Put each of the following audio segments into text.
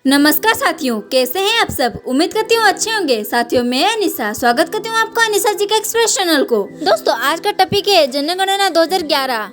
नमस्कार साथियों, कैसे हैं आप सब। उम्मीद करती हूँ अच्छे होंगे। साथियों मैं अनिशा स्वागत करती हूँ आपका अनिशा जी का एक्सप्रेस चैनल को। दोस्तों आज का टॉपिक है जनगणना 2011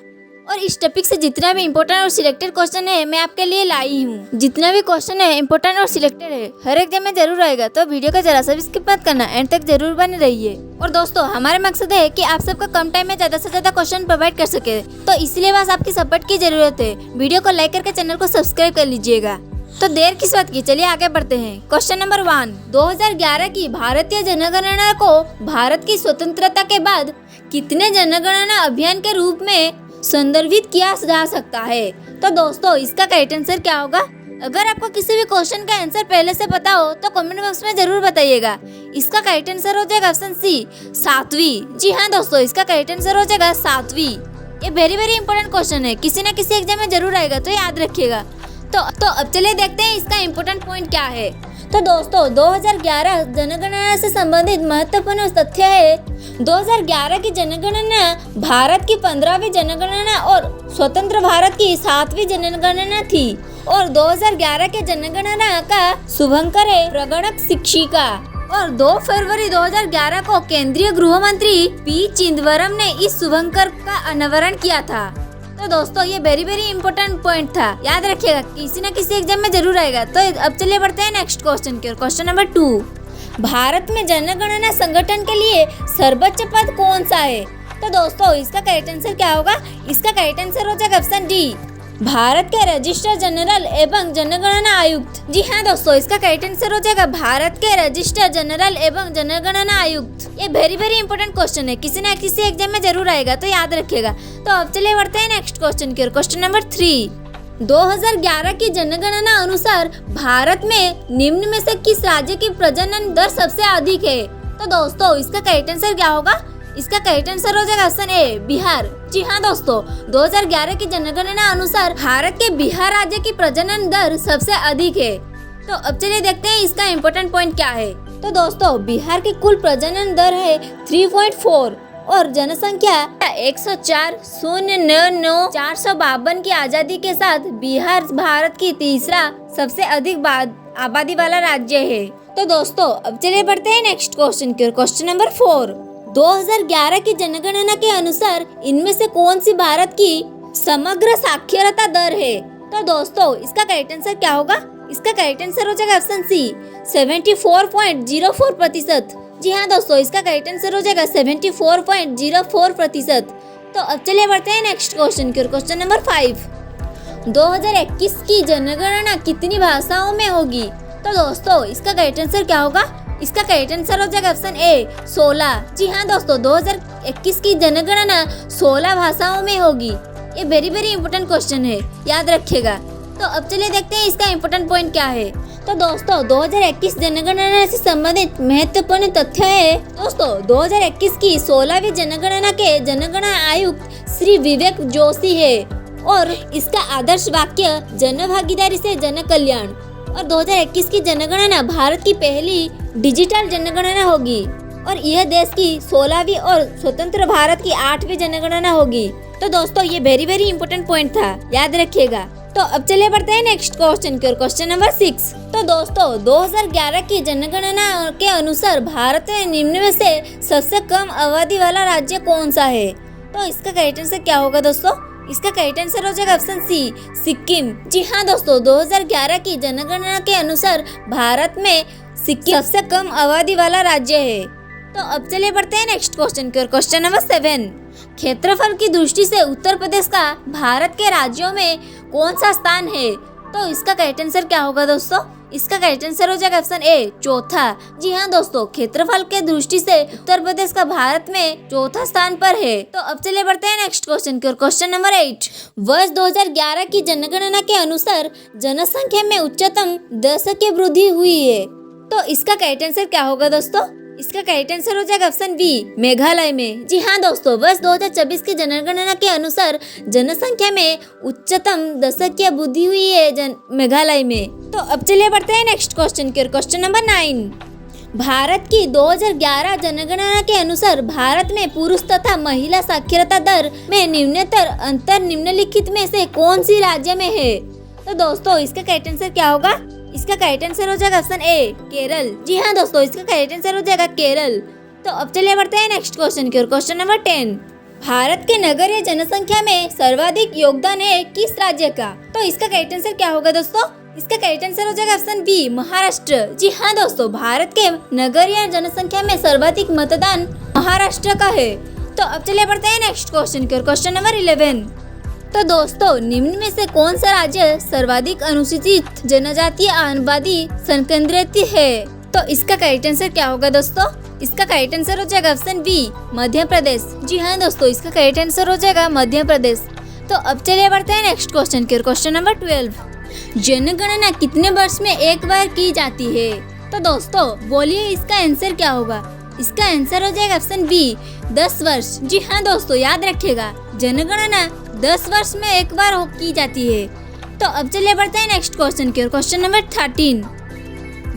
और इस टॉपिक से जितना भी इम्पोर्टेंट और सिलेक्टेड क्वेश्चन है मैं आपके लिए लाई हूँ। जितना भी क्वेश्चन है इम्पोर्टेंट और सिलेक्टेड है, हर एग्जाम में जरूर आएगा, तो वीडियो का जरा सा भी स्किप मत करना, एंड तक जरूर बने रहिए। और दोस्तों हमारा मकसद है कि आप सबका कम टाइम में ज्यादा से ज्यादा क्वेश्चन प्रोवाइड कर सके, तो इसलिए बस आपकी सपोर्ट की जरूरत है। वीडियो को लाइक करके चैनल को सब्सक्राइब कर लीजिएगा। तो देर किस बात की, चलिए आगे बढ़ते हैं। क्वेश्चन नंबर 1, 2011 की भारतीय जनगणना को भारत की स्वतंत्रता के बाद कितने जनगणना अभियान के रूप में संदर्भित किया जा सकता है। तो दोस्तों इसका करेक्ट आंसर क्या होगा। अगर आपको किसी भी क्वेश्चन का आंसर पहले से पता हो तो कमेंट बॉक्स में जरूर बताइएगा। इसका करेक्ट आंसर हो जाएगा ऑप्शन सी, 7वीं। जी हाँ दोस्तों, इसका करेक्ट आंसर हो जाएगा 7वीं। ये वेरी इंपॉर्टेंट क्वेश्चन है, किसी न किसी एग्जाम में जरूर आएगा, तो याद रखिएगा। तो अब चलिए देखते हैं इसका इम्पोर्टेंट पॉइंट क्या है। तो दोस्तों 2011 जनगणना से संबंधित महत्वपूर्ण तथ्य है। 2011 की जनगणना भारत की 15वीं जनगणना और स्वतंत्र भारत की 7वीं जनगणना थी। और 2011 के जनगणना का शुभंकर है प्रगणक शिक्षिका। और 2 फरवरी 2011 को केंद्रीय गृह मंत्री पी चिदम्बरम ने इस शुभंकर का अनावरण किया था। तो दोस्तों ये वेरी इंपॉर्टेंट पॉइंट था, याद रखिएगा, किसी न किसी एग्जाम में जरूर आएगा। तो अब चलिए बढ़ते हैं नेक्स्ट क्वेश्चन की ओर। क्वेश्चन नंबर 2, भारत में जनगणना संगठन के लिए सर्वोच्च पद कौन सा है। तो दोस्तों इसका करेक्ट आंसर क्या होगा। इसका करेक्ट आंसर हो जाएगा ऑप्शन डी, भारत के रजिस्ट्रार जनरल एवं जनगणना आयुक्त। जी हाँ दोस्तों, इसका करेक्ट आंसर हो जाएगा भारत के रजिस्ट्रार जनरल एवं जनगणना आयुक्त। ये वेरी इंपॉर्टेंट क्वेश्चन है, किसी न किसी एग्जाम में जरूर आएगा, तो याद रखिएगा। तो अब चलिए बढ़ते हैं नेक्स्ट क्वेश्चन की ओर। क्वेश्चन नंबर 3, 2011 की जनगणना अनुसार भारत में निम्न में से किस राज्य की प्रजनन दर सबसे अधिक है। तो दोस्तों इसका करेक्ट आंसर क्या होगा। इसका करेक्ट आंसर हो जाएगा ऑप्शन ए, बिहार। जी हाँ दोस्तों, 2011 की जनगणना अनुसार भारत के बिहार राज्य की प्रजनन दर सबसे अधिक है। तो अब चलिए देखते हैं इसका इम्पोर्टेंट पॉइंट क्या है। तो दोस्तों बिहार की कुल प्रजनन दर है 3.4 और जनसंख्या 104,099,452 की आजादी के साथ बिहार भारत की तीसरा सबसे अधिक आबादी वाला राज्य है। तो दोस्तों अब चलिए बढ़ते हैं नेक्स्ट क्वेश्चन की ओर। क्वेश्चन नंबर 4, 2011 की जनगणना के अनुसार इनमें से कौन सी भारत की समग्र साक्षरता दर है। तो दोस्तों इसका करेक्ट आंसर क्या होगा। इसका करेक्ट आंसर हो जाएगा ऑप्शन सी, 74.04%। जी हाँ दोस्तों, इसका करेक्ट आंसर हो जाएगा 74.04%। तो अब चलिए बढ़ते हैं नेक्स्ट क्वेश्चन की ओर। क्वेश्चन नंबर 5, 2021 की जनगणना कितनी भाषाओं में होगी। तो दोस्तों इसका करेक्ट आंसर क्या होगा। इसका करेक्ट आंसर हो जाएगा ऑप्शन ए, 16। जी हाँ दोस्तों, 2021 की जनगणना 16 भाषाओं में होगी। ये वेरी इंपॉर्टेंट क्वेश्चन है, याद रखिएगा। तो अब चलिए देखते हैं इसका इम्पोर्टेंट पॉइंट क्या है। तो दोस्तों 2021 जनगणना से संबंधित महत्वपूर्ण तथ्य है। दोस्तों 2021 की 16वीं जनगणना के जनगणना आयुक्त श्री विवेक जोशी है और इसका आदर्श वाक्य जन भागीदारी से जन कल्याण। और 2021 की जनगणना भारत की पहली डिजिटल जनगणना होगी और यह देश की 16वीं और स्वतंत्र भारत की 8वीं जनगणना होगी। तो दोस्तों ये वेरी इंपॉर्टेंट पॉइंट था, याद रखिएगा। तो अब चलिए बढ़ते हैं नेक्स्ट क्वेश्चन की ओर। क्वेश्चन नंबर 6, तो दोस्तों 2011 की जनगणना के अनुसार भारत में निम्न में से सबसे कम आबादी वाला राज्य कौन सा है। तो इसका करेक्ट आंसर क्या होगा दोस्तों। इसका करेक्ट आंसर हो जाएगा ऑप्शन सी, सिक्किम। जी हाँ दोस्तों, 2011 की जनगणना के अनुसार भारत में सिक्किम सबसे कम आबादी वाला राज्य है। तो अब चलिए बढ़ते हैं नेक्स्ट क्वेश्चन की ओर। क्वेश्चन नंबर 7, क्षेत्रफल की दृष्टि से उत्तर प्रदेश का भारत के राज्यों में कौन सा स्थान है। तो इसका करेक्ट आंसर क्या होगा दोस्तों। इसका करेक्ट आंसर हो जाएगा ऑप्शन ए, चौथा। जी हाँ दोस्तों, क्षेत्रफल के दृष्टि से उत्तर प्रदेश का भारत में चौथा स्थान पर है। तो अब चलिए बढ़ते हैं नेक्स्ट क्वेश्चन की ओर। क्वेश्चन नंबर 8, वर्ष 2011 की जनगणना के अनुसार जनसंख्या में उच्चतम 10 की वृद्धि हुई है। तो इसका करेक्ट आंसर क्या होगा दोस्तों। इसका करेक्ट आंसर हो जाएगा ऑप्शन बी, मेघालय में। जी हाँ दोस्तों, वर्ष 2024 की जनगणना के अनुसार जनसंख्या में उच्चतम 10 की वृद्धि हुई है मेघालय में। तो अब चलिए बढ़ते हैं नेक्स्ट क्वेश्चन की ओर। क्वेश्चन नंबर 9, भारत की 2011 जनगणना के अनुसार भारत में पुरुष तथा महिला साक्षरता दर में न्यूनतर अंतर निम्नलिखित में से कौन सी राज्य में है। तो दोस्तों इसका करेक्ट आंसर क्या होगा। इसका करेक्ट आंसर हो जाएगा ऑप्शन ए केरल। जी हाँ दोस्तों, इसका करेक्ट आंसर हो जाएगा केरल। तो अब चलिए बढ़ते हैं नेक्स्ट क्वेश्चन की ओर। क्वेश्चन नंबर 10, भारत के नगरीय जनसंख्या में सर्वाधिक योगदान है किस राज्य का? तो इसका करेक्ट आंसर क्या होगा दोस्तों? इसका करेक्ट आंसर हो जाएगा ऑप्शन बी महाराष्ट्र। जी हाँ दोस्तों, भारत के नगरीय जनसंख्या में सर्वाधिक मतदान महाराष्ट्र का है। तो अब चलिए बढ़ते हैं नेक्स्ट क्वेश्चन की ओर। क्वेश्चन नंबर 11, तो दोस्तों निम्न में से कौन सा राज्य सर्वाधिक अनुसूचित जनजातीय आबादी संकेंद्रित है? तो इसका करेक्ट आंसर क्या होगा दोस्तों? इसका करेक्ट आंसर हो जाएगा ऑप्शन बी मध्य प्रदेश। जी हाँ दोस्तों, इसका करेक्ट आंसर हो जाएगा मध्य प्रदेश। तो अब चलिए बढ़ते हैं नेक्स्ट क्वेश्चन की ओर। क्वेश्चन नंबर 12, जनगणना कितने वर्ष में एक बार की जाती है? तो दोस्तों बोलिए इसका आंसर क्या होगा? इसका आंसर हो जाएगा ऑप्शन बी 10 वर्ष। जी हाँ दोस्तों, याद रखिएगा जनगणना 10 वर्ष में एक बार की जाती है। तो अब चलिए बढ़ते हैं नेक्स्ट क्वेश्चन की ओर। क्वेश्चन नंबर 13,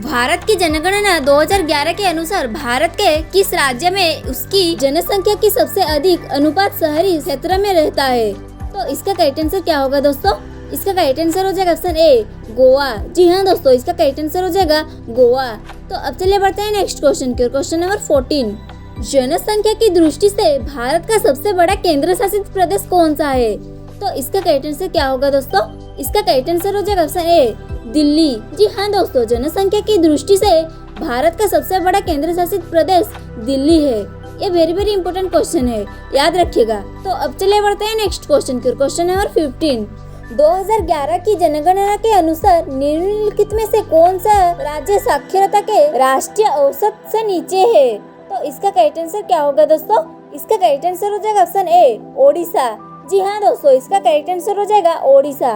भारत की जनगणना 2011 के अनुसार भारत के किस राज्य में उसकी जनसंख्या की सबसे अधिक अनुपात शहरी क्षेत्र में रहता है? तो इसका करेक्ट आंसर क्या होगा दोस्तों? इसका करेक्ट आंसर हो जाएगा ऑप्शन ए गोवा। जी हाँ दोस्तों, इसका करेक्ट आंसर हो जाएगा गोवा। तो अब चलिए बढ़ते हैं नेक्स्ट क्वेश्चन की ओर। क्वेश्चन नंबर 14, जनसंख्या की दृष्टि से भारत का सबसे बड़ा केंद्र शासित प्रदेश कौन सा है? तो इसका करेक्ट आंसर क्या होगा दोस्तों? इसका करेक्ट आंसर हो जाएगा ऑप्शन ए दिल्ली। जी हाँ दोस्तों, जनसंख्या की दृष्टि से भारत का सबसे बड़ा केंद्र शासित प्रदेश दिल्ली है। ये वेरी इंपोर्टेंट क्वेश्चन है, याद रखिएगा। तो अब चलिए बढ़ते हैं नेक्स्ट क्वेश्चन की ओर। क्वेश्चन नंबर 15, 2011 की जनगणना के अनुसार निम्नलिखित में से कौन सा राज्य साक्षरता के राष्ट्रीय औसत से नीचे है? तो इसका करेक्ट आंसर क्या होगा दोस्तों? इसका करेक्ट आंसर हो जाएगा ऑप्शन ए ओडिशा। जी हाँ दोस्तों, इसका करेक्ट आंसर हो जाएगा ओडिशा।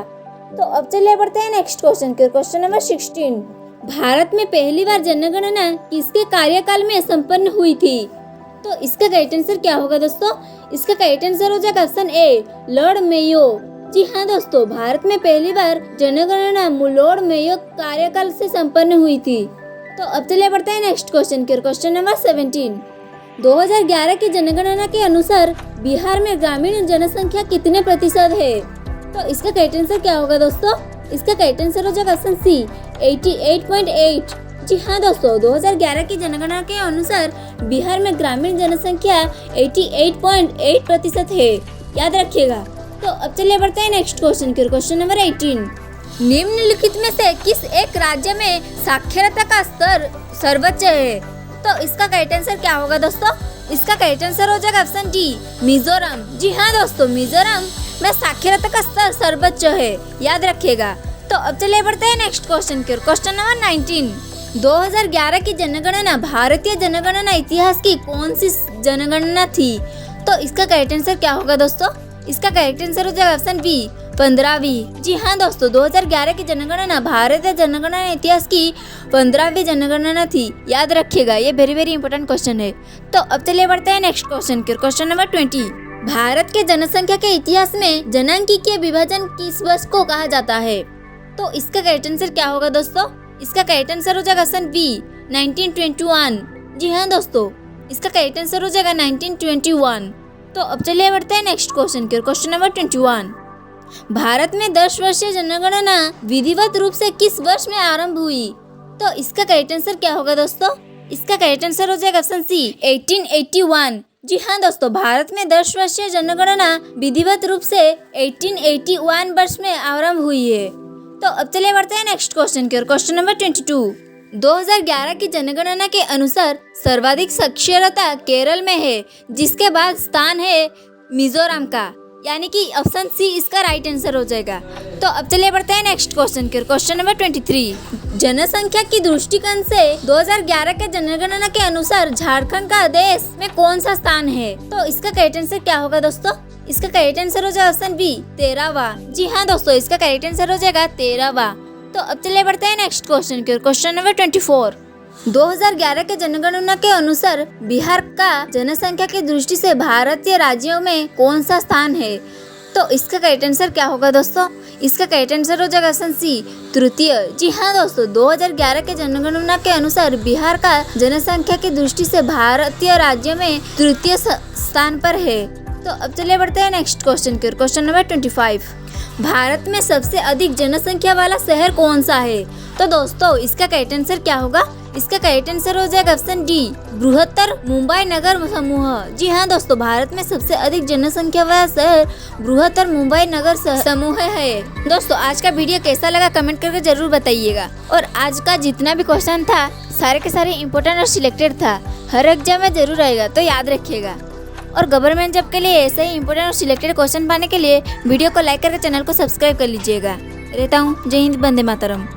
तो अब चलिए बढ़ते हैं नेक्स्ट क्वेश्चन की ओर। क्वेश्चन नंबर 16, भारत में पहली बार जनगणना किसके कार्यकाल में संपन्न हुई थी? तो इसका करेक्ट आंसर क्या होगा दोस्तों? इसका करेक्ट आंसर हो जाएगा ऑप्शन ए लॉर्ड मेयो। जी हाँ दोस्तों, भारत में पहली बार जनगणना लॉर्ड मेयो कार्यकाल से संपन्न हुई थी। तो अब चलिए बढ़ते हैं नेक्स्ट क्वेश्चन की ओर। क्वेश्चन नंबर 17, 2011 की जनगणना के अनुसार बिहार में ग्रामीण जनसंख्या कितने प्रतिशत है? तो इसका करेक्ट आंसर क्या होगा दोस्तों? इसका करेक्ट आंसर हो जाएगा ऑप्शन सी 88.8। जी हाँ दोस्तों, 2011 की जनगणना के अनुसार बिहार में ग्रामीण जनसंख्या 88.8% है, याद रखिएगा। तो अब चलिए बढ़ते हैं नेक्स्ट क्वेश्चन की ओर। क्वेश्चन नंबर 18, निम्नलिखित में से किस एक राज्य में साक्षरता का स्तर सर्वोच्च है? तो इसका करेक्ट आंसर क्या होगा दोस्तों? इसका करेक्ट आंसर हो जाएगा ऑप्शन डी मिजोरम। जी हाँ दोस्तों, मिजोरम में साक्षरता का स्तर सर्वोच्च है, याद रखिएगा। तो अब चलिए बढ़ते हैं नेक्स्ट क्वेश्चन की ओर। क्वेश्चन नंबर 19, 2011 की जनगणना भारतीय जनगणना इतिहास की कौन सी जनगणना थी? तो इसका करेक्ट आंसर क्या होगा दोस्तों? इसका करेक्ट आंसर हो जाएगा ऑप्शन बी 15वीं। जी हाँ दोस्तों, 2011 की जनगणना भारतीय जनगणना इतिहास की 15वीं जनगणना थी, याद रखिएगा। ये वेरी इंपोर्टेंट क्वेश्चन है। तो अब चलिए बढ़ते हैं नेक्स्ट क्वेश्चन की ओर। क्वेश्चन नंबर 20, भारत के जनसंख्या के इतिहास में जनांकीय विभाजन किस वर्ष को कहा जाता है? तो इसका करेक्ट आंसर क्या होगा दोस्तों? इसका करेक्ट आंसर हो जाएगा ऑप्शन बी 1921। जी हाँ दोस्तों, इसका करेक्ट आंसर हो जाएगा 1921। तो अब चलिए बढ़ते हैं नेक्स्ट क्वेश्चन की ओर। क्वेश्चन नंबर 21, भारत में 10 वर्षीय जनगणना विधिवत रूप से किस वर्ष में आरंभ हुई? तो इसका करेक्ट आंसर क्या होगा दोस्तों? इसका करेक्ट आंसर हो जाएगा ऑप्शन सी 1881। जी हाँ दोस्तों, भारत में 10 वर्षीय जनगणना विधिवत रूप से 1881 वर्ष में आरंभ हुई है। तो अब चलिए बढ़ते हैं नेक्स्ट क्वेश्चन की ओर। क्वेश्चन नंबर 22, 2011 की जनगणना के अनुसार सर्वाधिक साक्षरता केरल में है, जिसके बाद स्थान है मिजोरम का, यानी कि ऑप्शन सी इसका राइट आंसर हो जाएगा। तो अब चलिए बढ़ते हैं नेक्स्ट क्वेश्चन की ओर। क्वेश्चन नंबर 23, जनसंख्या की दृष्टिकोण से 2011 के जनगणना के अनुसार झारखंड का देश में कौन सा स्थान है? तो इसका करेक्ट आंसर क्या होगा दोस्तों? इसका करेक्ट आंसर हो जाएगा ऑप्शन बी 13वां। जी हाँ दोस्तों, इसका करेक्ट आंसर हो जाएगा 13वां। तो अब चलिए बढ़ते हैं नेक्स्ट क्वेश्चन की ओर। क्वेश्चन नंबर 24, 2011 के जनगणना के अनुसार बिहार का जनसंख्या की दृष्टि से भारतीय राज्यों में कौन सा स्थान है? तो इसका करेक्ट आंसर क्या होगा दोस्तों? इसका करेक्ट आंसर हो जाएगा ऑप्शन सी तृतीय। जी हाँ दोस्तों, 2011 के जनगणना के अनुसार बिहार का जनसंख्या की दृष्टि से भारतीय राज्य में तृतीय स्थान पर है। तो अब चलिए बढ़ते हैं नेक्स्ट क्वेश्चन की ओर। क्वेश्चन नंबर 25, भारत में सबसे अधिक जनसंख्या वाला शहर कौन सा है? तो दोस्तों इसका करेक्ट आंसर क्या होगा? इसका करेक्ट आंसर हो जाएगा ऑप्शन डी, बृहत्तर मुंबई नगर समूह। जी हाँ दोस्तों, भारत में सबसे अधिक जनसंख्या वाला शहर बृहत्तर मुंबई नगर समूह है। दोस्तों आज का वीडियो कैसा लगा कमेंट करके जरूर बताइएगा। और आज का जितना भी क्वेश्चन था सारे के सारे इम्पोर्टेंट और सिलेक्टेड था, हर एग्जाम में जरूर आएगा, तो याद रखिएगा। और गवर्नमेंट जॉब के लिए ऐसे ही इंपॉर्टेंट और सिलेक्टेड क्वेश्चन पाने के लिए वीडियो को लाइक करके चैनल को सब्सक्राइब कर लीजिएगा। रहता हूँ। जय हिंद, वंदे मातरम।